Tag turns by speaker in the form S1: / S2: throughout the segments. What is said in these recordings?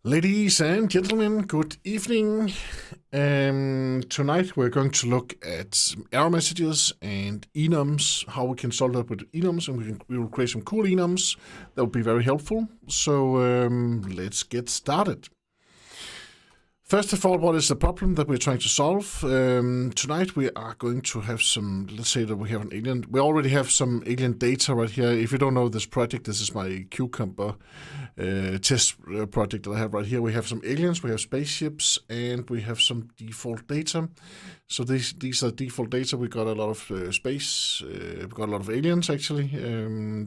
S1: Ladies and gentlemen, good evening. Tonight we're going to look at error messages and enums, how we can solve that with enums, and we will create some cool enums that will be very helpful. So let's get started. First of all, what is the problem that we're trying to solve? Tonight we are going to have some, let's say that we have an alien. We already have some alien data right here. If you don't know this project, this is my Cucumber test project that I have right here. We have some aliens, we have spaceships, and we have some default data. So these are default data. We got a lot of space, we got a lot of aliens actually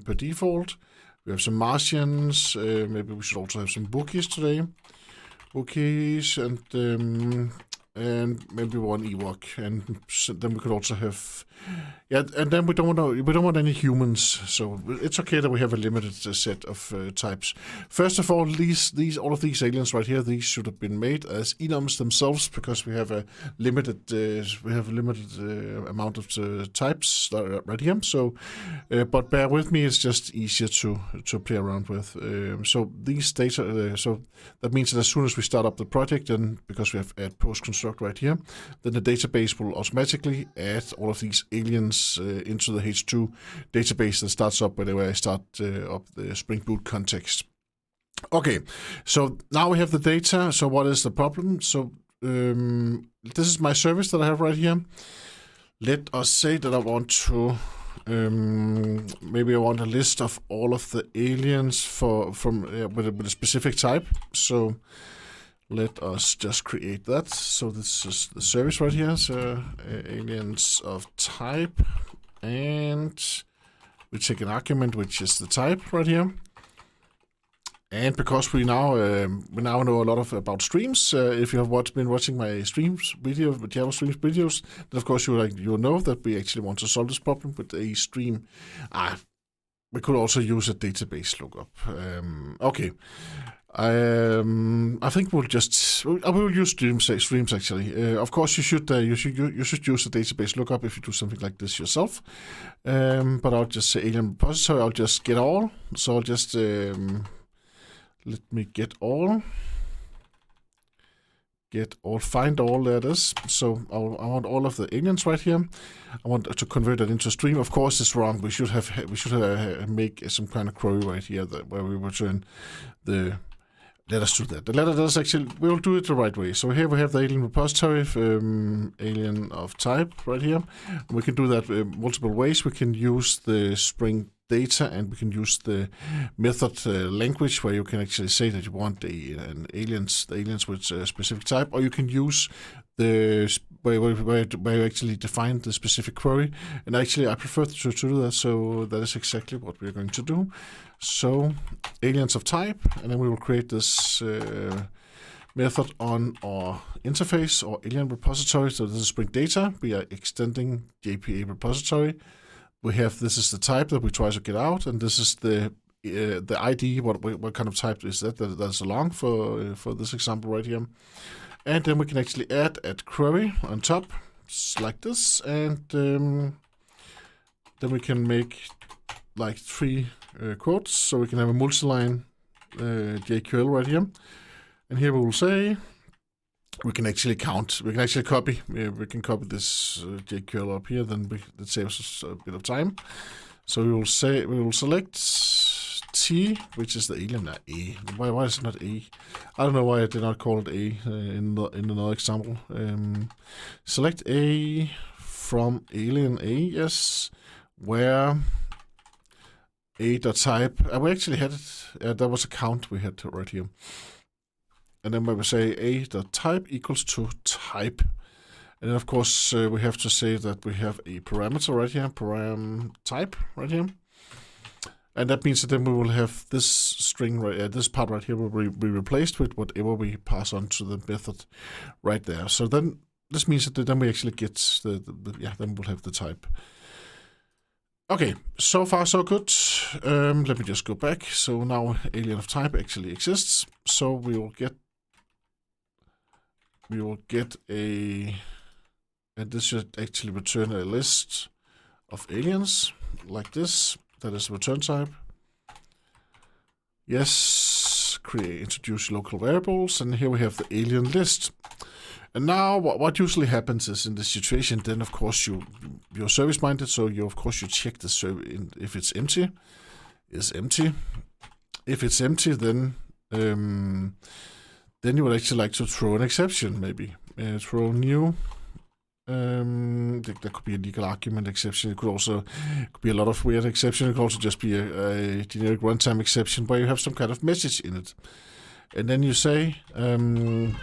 S1: per default. We have some Martians, maybe we should also have some Wookiees today. Wookiees and maybe one Ewok, and then we could also have, and then we don't want any humans. So it's okay that we have a limited set of types. First of all, all of these aliens right here, these should have been made as enums themselves because we have a limited amount of types right here. So, but bear with me, it's just easier to play around with. So these data, so that means that as soon as we start up the project, and because we have add post construct right here, then the database will automatically add all of these aliens into the H2 database that starts up whenever I start up the Spring Boot context. Okay, so now we have the data. So what is the problem? So this is my service that I have right here. Let us say that I want to maybe I want a list of all of the aliens with a specific type. So let us just create that. So this is the service right here. So aliens of type, and we take an argument which is the type right here. And because we now know a lot about streams, if you have been watching my streams video, Java streams videos, then of course you know that we actually want to solve this problem with a stream. We could also use a database lookup. Okay. I think I will use streams actually. Of course, you should use the database lookup if you do something like this yourself. But I'll just say alien repository. I'll just get all. So I'll just let me get all. Find all. There it is. So I want all of the aliens right here. I want to convert that into a stream. Of course, it's wrong. We should make some kind of query right here where we return the. Let us do that. The letter does actually, we will do it the right way. So here we have the alien repository, alien of type right here. We can do that multiple ways. We can use the Spring data, and we can use the method language where you can actually say that you want the aliens with a specific type, or you can use the where you actually define the specific query. And actually, I prefer to do that. So that is exactly what we're going to do. So aliens of type, and then we will create this method on our interface or alien repository. So this is Spring data. We are extending JPA repository. We have, this is the type that we try to get out, and this is the ID. What kind of type is that's along for this example right here. And then we can actually add query on top, like this, and then we can make like 3 quotes, so we can have a multi-line JQL right here. And here we will say we can actually count. We can actually copy. We can copy this JQL up here. Then that saves us a bit of time. So we will select T, which is the alien. Not A. Why is it not A? I don't know why I did not call it A in another example. Select A from alien A. Yes, where A.type. We actually had it. That was a count we had right here. And then we say A.type equals to type. And then of course we have to say that we have a parameter right here, param type right here. And that means that then we will have this string right, this part right here will be replaced with whatever we pass on to the method right there. So then this means that then we actually get then we'll have the type. Okay, so far so good. Let me just go back. So now alien of type actually exists. So we will get and this should actually return a list of aliens like this. That is return type. Yes, introduce local variables, and here we have the alien list. And now what usually happens is in this situation, then of course you're service minded, so you check the server if it's empty. Is empty. If it's empty, then you would actually like to throw an exception, maybe. Throw new. That could be a legal argument exception. It could be a lot of weird exceptions. It could also just be a generic runtime exception where you have some kind of message in it. And then you say the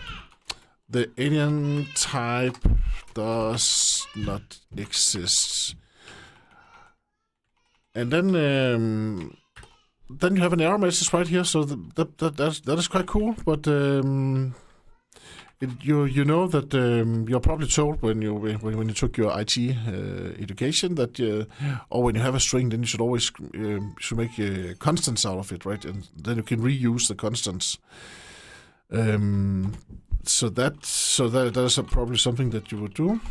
S1: alien type does not exist. And then you have an error message right here. So that is quite cool. But you know that you're probably told when you took your IT education that or when you have a string, then you should always should make constants out of it, right? And then you can reuse the constants. So that is probably something that you would do.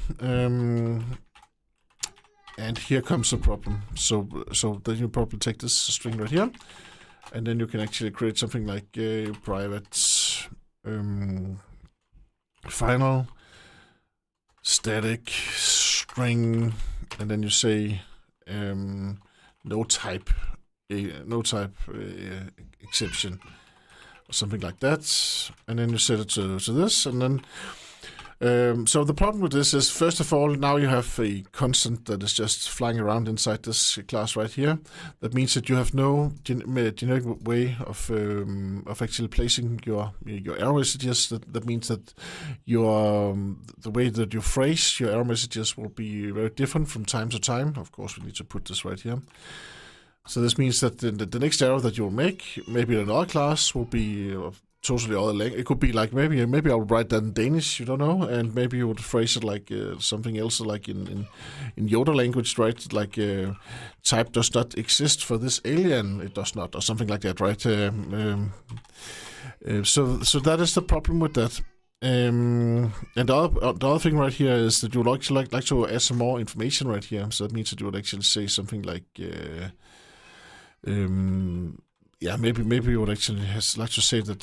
S1: And here comes the problem. So then you probably take this string right here, and then you can actually create something like a private final static string, and then you say no type exception or something like that, and then you set it to this, and then so the problem with this is, first of all, now you have a constant that is just flying around inside this class right here. That means that you have no generic way of actually placing your error messages. That means that the way that you phrase your error messages will be very different from time to time. Of course, we need to put this right here. So this means that the next error that you will make, maybe in another class, will be totally other language. It could be like maybe I would write that in Danish, you don't know, and maybe you would phrase it like something else, like in Yoda language, right? Like type does not exist for this alien, it does not, or something like that, right? So that is the problem with that. And the other thing right here is that you would actually like to add some more information right here. So that means that you would actually say something like maybe you would actually like to say that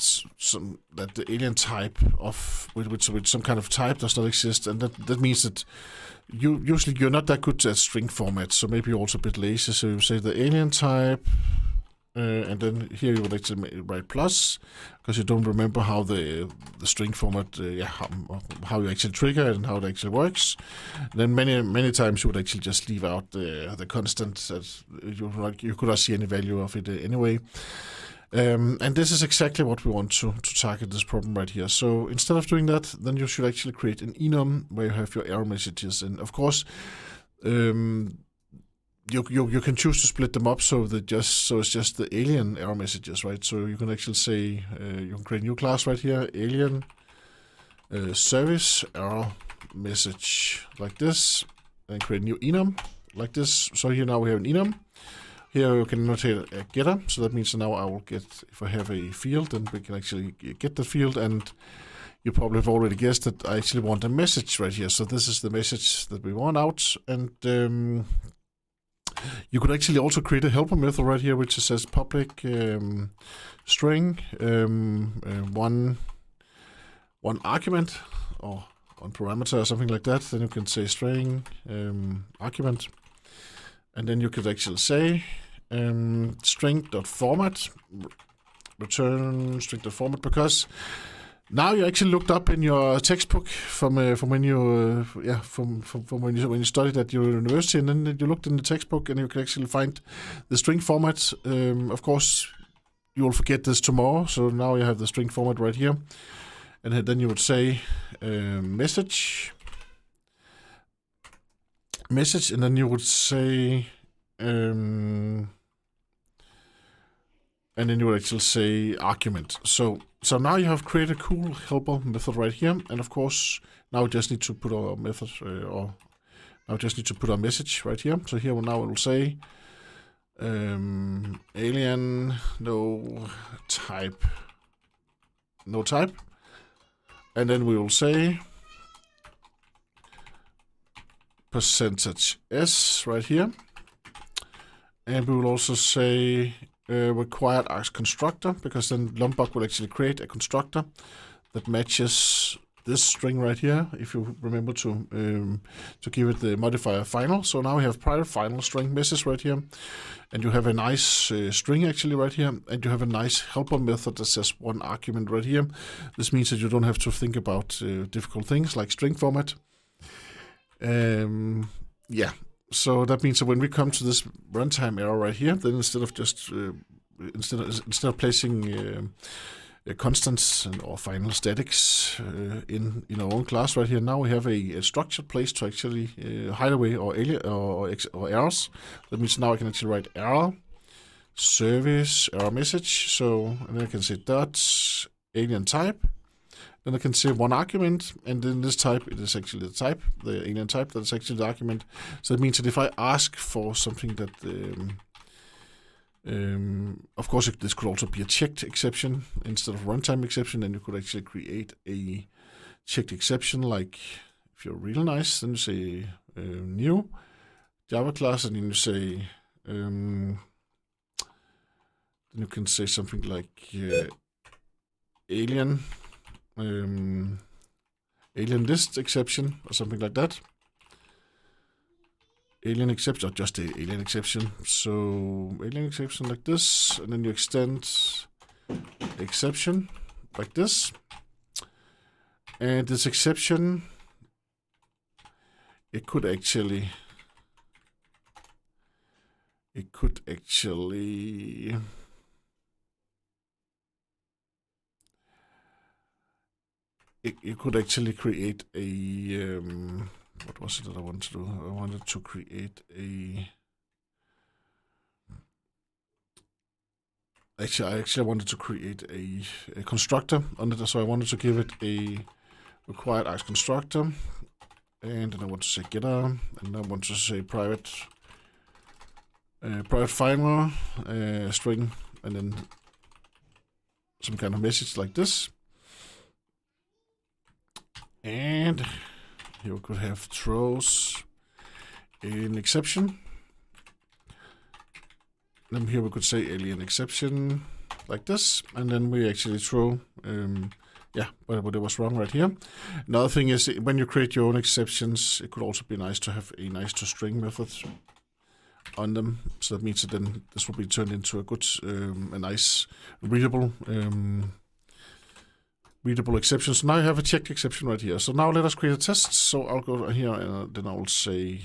S1: the alien type with some kind of type does not exist, and that means that usually you're not that good at string format, so maybe you're also a bit lazy. So you say the alien type, and then here you would actually write plus, because you don't remember how the string format, how you actually trigger it and how it actually works. Then many times you would actually just leave out the constant that you could not see any value of it anyway. And this is exactly what we want to target this problem right here. So instead of doing that, then you should actually create an enum where you have your error messages, and of course you can choose to split them up so it's just the alien error messages, right? So you can actually say you can create a new class right here, alien service error message like this, and create a new enum like this. So here now we have an enum. Here you can notate a getter, so that means now I will get, if I have a field, then we can actually get the field, and you probably have already guessed that I actually want a message right here. So this is the message that we want out, and you could actually also create a helper method right here, which says public string one argument or one parameter or something like that. Then you can say string argument, and then you could actually say string.format, return string.format, because now you actually looked up in your textbook from when you when you studied at your university, and then you looked in the textbook and you can actually find the string format. Of course, you will forget this tomorrow, so now you have the string format right here, and then you would say message, and then you would say and then you would actually say argument. So now you have created a cool helper method right here, and of course now we just need to put our method now we just need to put our message right here. So here now it will say alien no type, and then we will say %s right here, and we will also say required as constructor, because then Lombok will actually create a constructor that matches this string right here, if you remember to give it the modifier final. So now we have private final string message right here, and you have a nice string actually right here, and you have a nice helper method that says one argument right here. This means that you don't have to think about difficult things like string format. Yeah, so that means that when we come to this runtime error right here, then instead of just instead of placing constants or final statics in our own class right here, now we have a structured place to actually hide away or errors. That means now I can actually write error service error message. So and then I can say dot alien type. Then I can say one argument, and then this type, it is actually the type, the alien type, that's actually the argument. So that means that if I ask for something that, of course, this could also be a checked exception instead of runtime exception, then you could actually create a checked exception, like if you're real nice, then you say new Java class, and then you say, then you can say something like alien list exception or something like that. Alien exception, or just a alien exception. So alien exception like this, and then you extend exception like this. And this exception, it could actually create a what was it that I wanted to do? I wanted to create a I wanted to create a constructor on it, so I wanted to give it a required as constructor, and then I want to say getter, and I want to say private final string, and then some kind of message like this. And here we could have throws an exception. Then here we could say alien exception like this, and then we actually throw, but it was wrong right here. Another thing is when you create your own exceptions, it could also be nice to have a nice to string method on them. So that means that then this will be turned into a good, a nice readable exception. So now you have a checked exception right here. So now let us create a test. So I'll go here and then I'll say,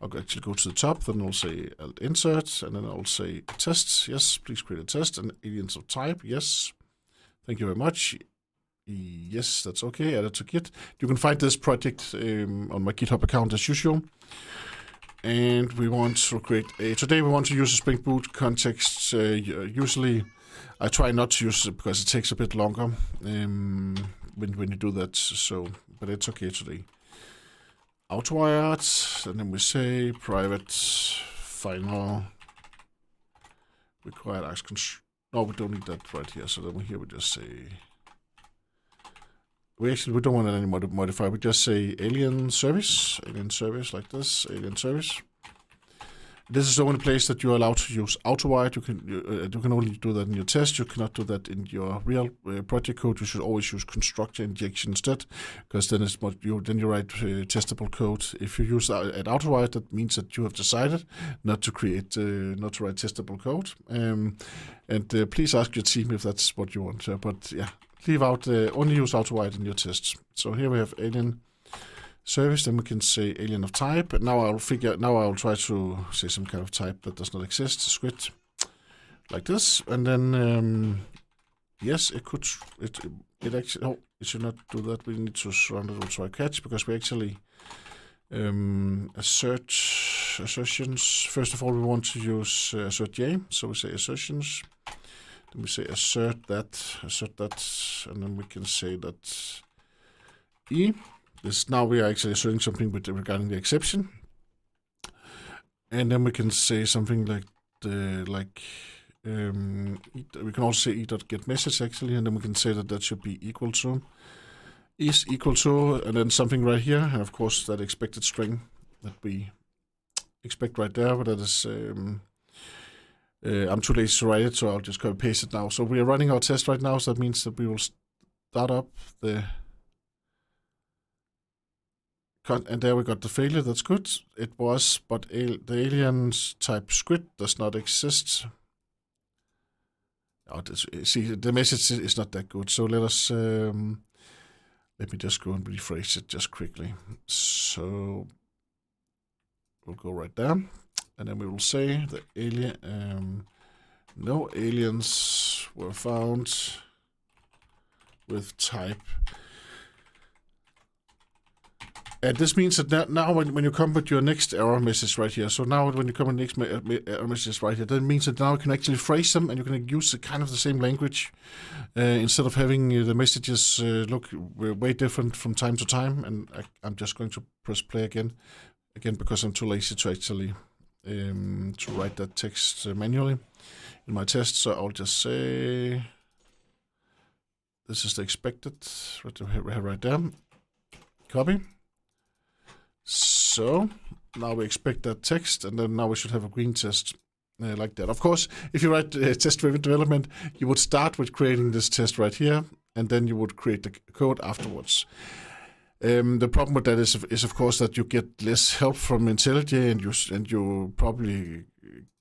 S1: I'll actually go to the top, then I'll say alt insert, and then I'll say test. Yes, please create a test, and aliens of type. Yes, thank you very much. Yes, that's okay. Add it to Git. You can find this project on my GitHub account as usual. And we want to create today we want to use a Spring Boot context. Usually I try not to use it because it takes a bit longer when you do that. So, but it's okay today. Outwired, and then we say private final required as no, we don't need that right here. So then here we just say we don't want any modify. We just say alien service like this, alien service. This is the only place that you're allowed to use auto-write. You can only do that in your test. You cannot do that in your real project code. You should always use constructor injection instead, because then you write testable code. If you use at auto-write, that means that you have decided not to write testable code. And please ask your team if that's what you want. But yeah, leave out only use auto-write in your tests. So here we have alien service, then we can say alien of type. Now I'll try to say some kind of type that does not exist, squid, like this, and then yes, it actually it should not do that. We need to surround it with try catch, because we actually assertions. First of all, we want to use assert j, so we say assertions. Then we say assert that, and then we can say that e. Now we are actually asserting something regarding the exception, and then we can say something like we can also say e.getMessage actually, and then we can say that should be equal to, is equal to, and then something right here, and of course that expected string that we expect right there, but that is I'm too lazy to write it, so I'll just copy paste it now. So we are running our test right now, so that means that we will start up the... And there we got the failure, that's good. It was, but the aliens type squid does not exist. Oh, see, the message is not that good, so let us... let me just go and rephrase it just quickly. So we'll go right there, and then we will say the alien... no aliens were found with type. And this means that now when you come with your next error message right here, so now when you come with the next error message right here, that means that now you can actually phrase them and you can use kind of the same language instead of having the messages look way different from time to time. And I'm just going to press play again because I'm too lazy to actually to write that text manually in my test. So I'll just say this is the expected right there. Copy. So now we expect that text, and then now we should have a green test like that. Of course, if you write test-driven development, you would start with creating this test right here, and then you would create the code afterwards. The problem with that is of course that you get less help from IntelliJ, and you probably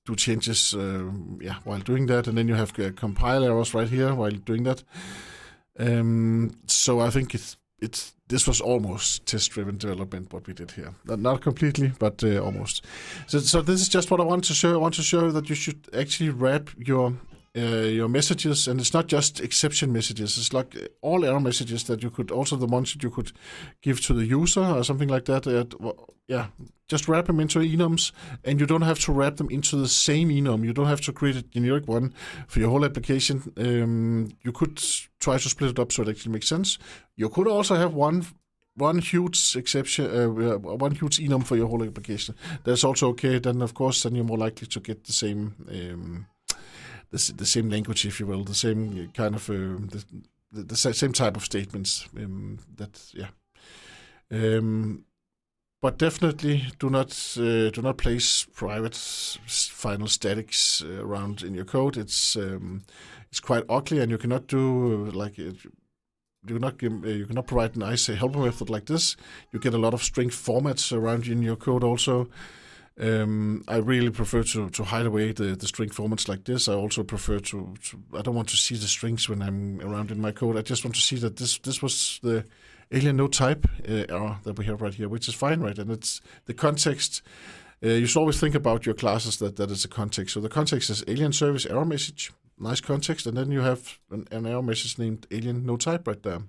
S1: do changes while doing that, and then you have compile errors right here while doing that. So I think this was almost test-driven development, what we did here. Not completely, but almost. So this is just what I want to show. I want to show that you should actually wrap your messages, and it's not just exception messages. It's like all error messages that you could, also the ones that you could give to the user or something like that. Just wrap them into enums, and you don't have to wrap them into the same enum. You don't have to create a generic one for your whole application. You could try to split it up so it actually makes sense. You could also have one huge exception, one huge enum for your whole application. That's also okay. Then of course, then you're more likely to get the same. The same language, if you will, the same kind of the same type of statements. But definitely do not place private final statics around in your code. It's quite ugly, and you cannot do you cannot provide a nice helper method like this. You get a lot of string formats around in your code also. I really prefer to hide away the string formats like this. I also prefer I don't want to see the strings when I'm around in my code. I just want to see that this was the alien no type error that we have right here, which is fine, right? And it's the context. You should always think about your classes that is a context. So the context is alien service error message, nice context, and then you have an error message named alien no type right there.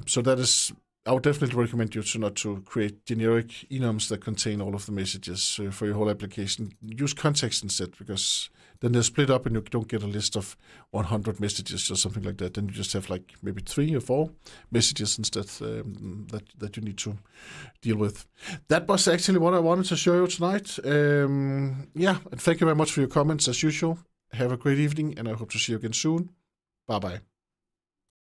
S1: So that is. I would definitely recommend you not to create generic enums that contain all of the messages for your whole application. Use context instead, because then they're split up and you don't get a list of 100 messages or something like that. Then you just have like maybe 3 or 4 messages instead that you need to deal with. That was actually what I wanted to show you tonight. And thank you very much for your comments as usual. Have a great evening, and I hope to see you again soon. Bye-bye.